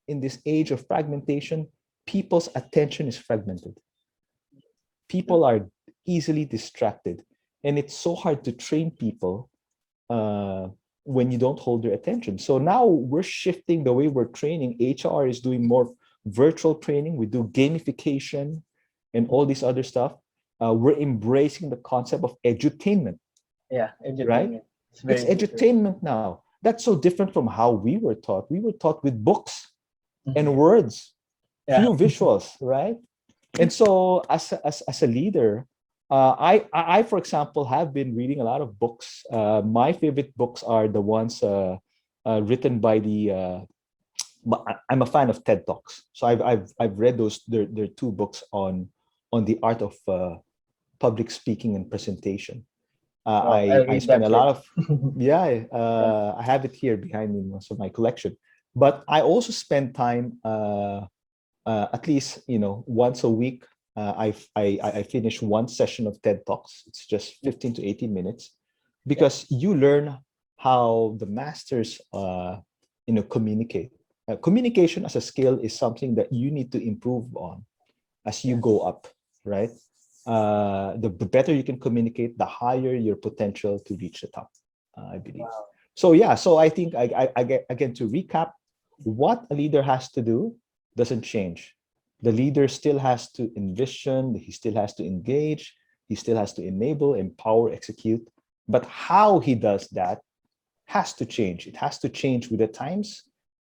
[SPEAKER 2] in this age of fragmentation, people's attention is fragmented. People are easily distracted, and it's so hard to train people when you don't hold their attention. So now we're shifting the way we're training. HR is doing more virtual training. We do gamification and all this other stuff. We're embracing the concept of edutainment,
[SPEAKER 1] Yeah.
[SPEAKER 2] right?
[SPEAKER 1] Entertainment. It's
[SPEAKER 2] It's
[SPEAKER 1] very good, sir.
[SPEAKER 2] edutainment now. That's so different from how we were taught. We were taught with books and
[SPEAKER 1] Mhm.
[SPEAKER 2] words,
[SPEAKER 1] Yeah.
[SPEAKER 2] few visuals, right? And so as a leader, I for example have been reading a lot of books. My favorite books are the ones written by I'm a fan of TED Talks, so I've read those. There are 2 books on the art of public speaking and presentation.
[SPEAKER 1] Well,
[SPEAKER 2] I
[SPEAKER 1] I'll
[SPEAKER 2] I
[SPEAKER 1] read
[SPEAKER 2] spend
[SPEAKER 1] that,
[SPEAKER 2] a
[SPEAKER 1] sir.
[SPEAKER 2] lot of, yeah.
[SPEAKER 1] Yeah.
[SPEAKER 2] I have it here behind me, most of my collection. But I also spend time at least once a week. I finish one session of TED Talks. It's just 15 to 18 minutes,
[SPEAKER 1] Yeah.
[SPEAKER 2] because you learn how the masters communicate. Communication as a skill is something that you need to improve on as you
[SPEAKER 1] Yeah.
[SPEAKER 2] go up, right? The better you can communicate, the higher your potential to reach the top, I believe.
[SPEAKER 1] Wow.
[SPEAKER 2] So yeah, so I think I get, again, to recap, what a leader has to do doesn't change. The leader still has to envision, he still has to engage, he still has to enable, empower, execute. But how he does that has to change. It has to change with the times,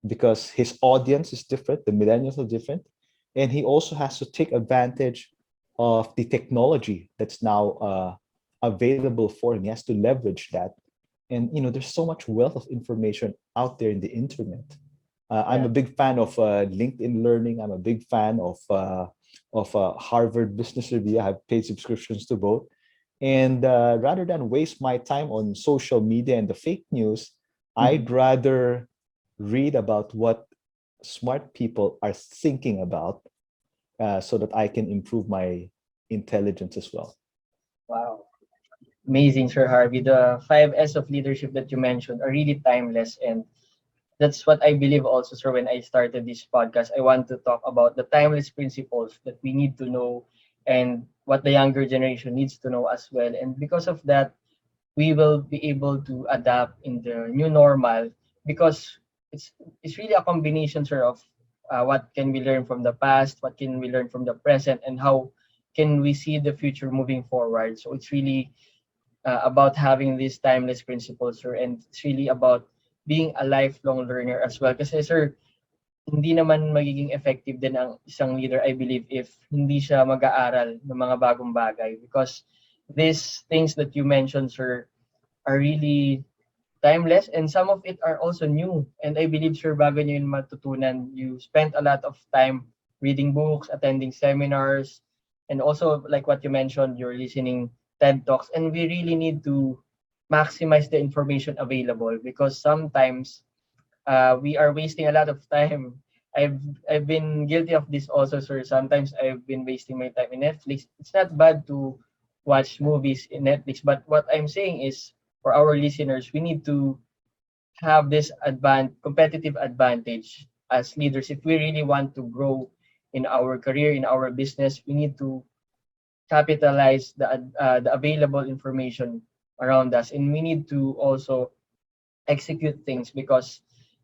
[SPEAKER 2] because his audience is different, the millennials are different, and he also has to take advantage of the technology that's now available for him. He has to leverage that, and there's so much wealth of information out there in the internet. I'm
[SPEAKER 1] Yeah.
[SPEAKER 2] a big fan of LinkedIn Learning. I'm a big fan of Harvard Business Review. I have paid subscriptions to both. And rather than waste my time on social media and the fake news, I'd
[SPEAKER 1] Mhm.
[SPEAKER 2] rather read about what smart people are thinking about, so that I can improve my intelligence as well.
[SPEAKER 1] Wow. Amazing, Sir Harvey. The five S of leadership that you mentioned are really timeless, and that's what I believe also, sir. When I started this podcast, I want to talk about the timeless principles that we need to know and what the younger generation needs to know as well. And because of that, we will be able to adapt in the new normal, because it's it's really a combination, sir, of what can we learn from the past, what can we learn from the present, and how can we see the future moving forward. So it's really about having these timeless principles, sir, and it's really about being a lifelong learner as well. Kasi, sir, hindi naman magiging effective din ang isang leader, I believe, if hindi siya mag-aaral ng mga bagong bagay. Because these things that you mentioned, sir, are really timeless, and some of it are also new. And I believe, sir, bago nyo yun matutunan, you spent a lot of time reading books, attending seminars, and also, like what you mentioned, you're listening TED Talks. And we really need to maximize the information available, because sometimes we are wasting a lot of time. I've I've been guilty of this also, sir. Sometimes I've been wasting my time in Netflix. It's not bad to watch movies in Netflix, but what I'm saying is, for our listeners, we need to have this competitive advantage as leaders. If we really want to grow in our career, in our business, we need to capitalize the available information around us, and we need to also execute things, because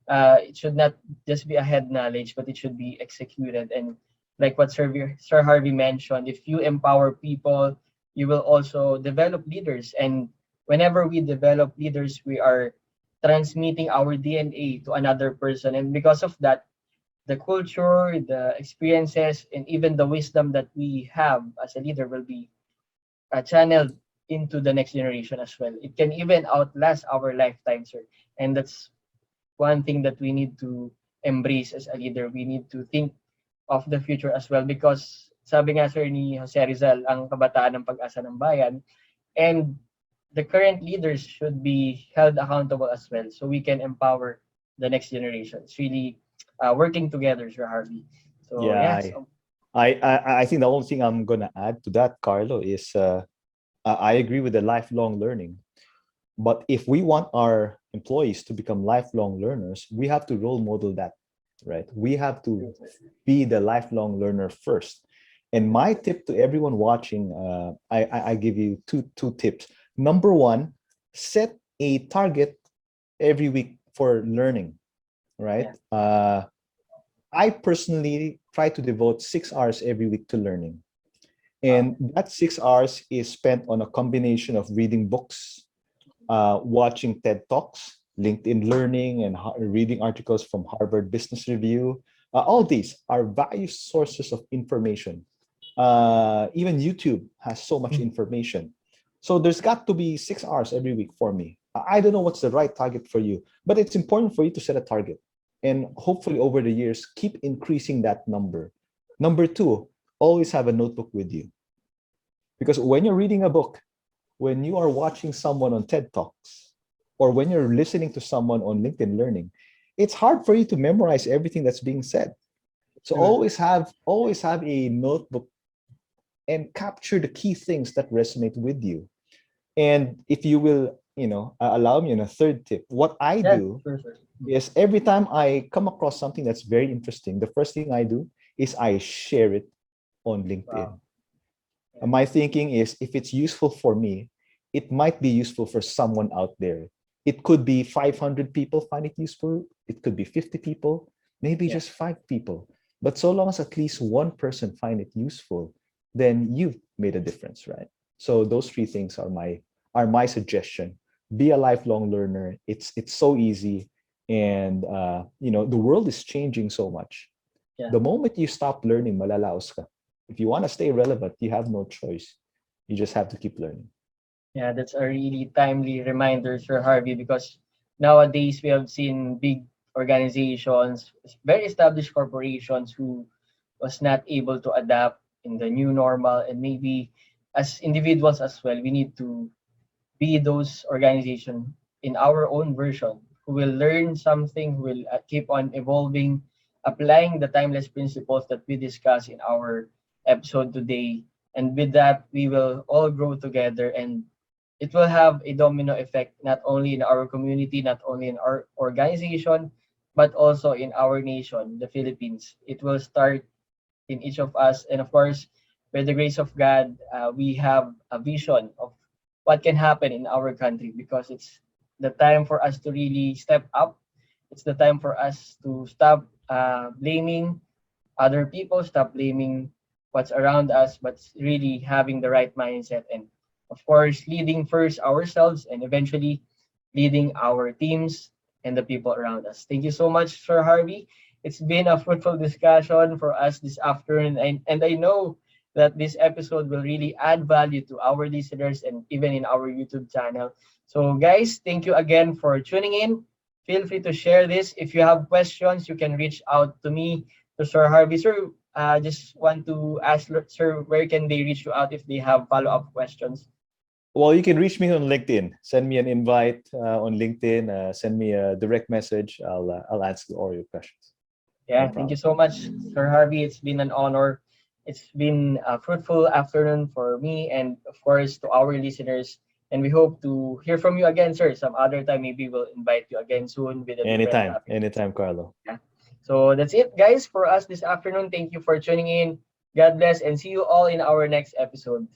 [SPEAKER 1] it should not just be a head knowledge, but it should be executed. And like what Sir Harvey mentioned, if you empower people, you will also develop leaders. And whenever we develop leaders, we are transmitting our DNA to another person. And because of that, the culture, the experiences, and even the wisdom that we have as a leader will be channeled into the next generation as well. It can even outlast our lifetime, sir. And that's one thing that we need to embrace as a leader. We need to think of the future as well, because sabi nga, sir, ni Jose Rizal, ang kabataan ng pag-asa ng bayan, and the current leaders should be held accountable as well, so we can empower the next generation. It's really working together, Sir Harvey. So
[SPEAKER 2] Yeah,
[SPEAKER 1] yeah,
[SPEAKER 2] I
[SPEAKER 1] so,
[SPEAKER 2] I I think the only thing I'm gonna add to that, Carlo, is I agree with the lifelong learning. But if we want our employees to become lifelong learners, we have to role model that, right? We have to be the lifelong learner first. And my tip to everyone watching, I give you two tips. Number one, set a target every week for learning, right?
[SPEAKER 1] yeah.
[SPEAKER 2] I personally try to devote 6 hours every week to learning. And
[SPEAKER 1] Wow.
[SPEAKER 2] that 6 hours is spent on a combination of reading books, watching TED Talks, LinkedIn Learning, and reading articles from Harvard Business Review. All these are various sources of information. Even YouTube has so much
[SPEAKER 1] Mm.
[SPEAKER 2] information. So there's got to be 6 hours every week for me. I don't know what's the right target for you, but it's important for you to set a target. And hopefully over the years, keep increasing that number. Number two, always have a notebook with you. Because when you're reading a book, when you are watching someone on TED Talks, or when you're listening to someone on LinkedIn Learning, it's hard for you to memorize everything that's being said. So
[SPEAKER 1] True.
[SPEAKER 2] always have a notebook and capture the key things that resonate with you. And if you will, allow me on a third tip, what I
[SPEAKER 1] Yeah,
[SPEAKER 2] do
[SPEAKER 1] sure, sir. Mm.
[SPEAKER 2] is every time I come across something that's very interesting, the first thing I do is I share it on LinkedIn.
[SPEAKER 1] Wow. Yeah.
[SPEAKER 2] And my thinking is if it's useful for me, it might be useful for someone out there. It could be 500 people find it useful. It could be 50 people, maybe
[SPEAKER 1] Yeah.
[SPEAKER 2] just 5 people. But so long as at least one person find it useful, then you've made a difference, right? So those three things are my suggestion. Be a lifelong learner. It's so easy, And the world is changing so much.
[SPEAKER 1] Yeah.
[SPEAKER 2] The moment you stop learning, malalaos ka. If you want to stay relevant, you have no choice. You just have to keep learning.
[SPEAKER 1] Yeah, that's a really timely reminder, Sir Harvey, because nowadays we have seen big organizations, very established corporations who was not able to adapt in the new normal, and maybe as individuals as well, we need to be those organizations in our own version who will learn something, who will keep on evolving, applying the timeless principles that we discuss in our episode today. And with that, we will all grow together, and it will have a domino effect not only in our community, not only in our organization, but also in our nation, the Philippines. It will start in each of us. And of course, by the grace of God, we have a vision of what can happen in our country, because it's the time for us to really step up. It's the time for us to stop blaming other people, stop blaming what's around us, but really having the right mindset, and of course, leading first ourselves and eventually leading our teams and the people around us. Thank you so much, Sir Harvey. It's been a fruitful discussion for us this afternoon, and I know that this episode will really add value to our listeners and even in our YouTube channel. So, guys, thank you again for tuning in. Feel free to share this. If you have questions, you can reach out to me, to Sir Harvey. Sir, just want to ask, sir, where can they reach you out if they have follow-up questions?
[SPEAKER 2] Well, you can reach me on LinkedIn. Send me an invite on LinkedIn. Send me a direct message. I'll answer all your questions. No
[SPEAKER 1] Yeah, thank you
[SPEAKER 2] problem.
[SPEAKER 1] so much, Sir Harvey. It's been an honor. It's been a fruitful afternoon for me and, of course, to our listeners. And we hope to hear from you again, sir. Some other time, maybe we'll invite you again soon with a different
[SPEAKER 2] Anytime,
[SPEAKER 1] topic.
[SPEAKER 2] anytime, Carlo.
[SPEAKER 1] Yeah. So that's it, guys, for us this afternoon. Thank you for tuning in. God bless and see you all in our next episode.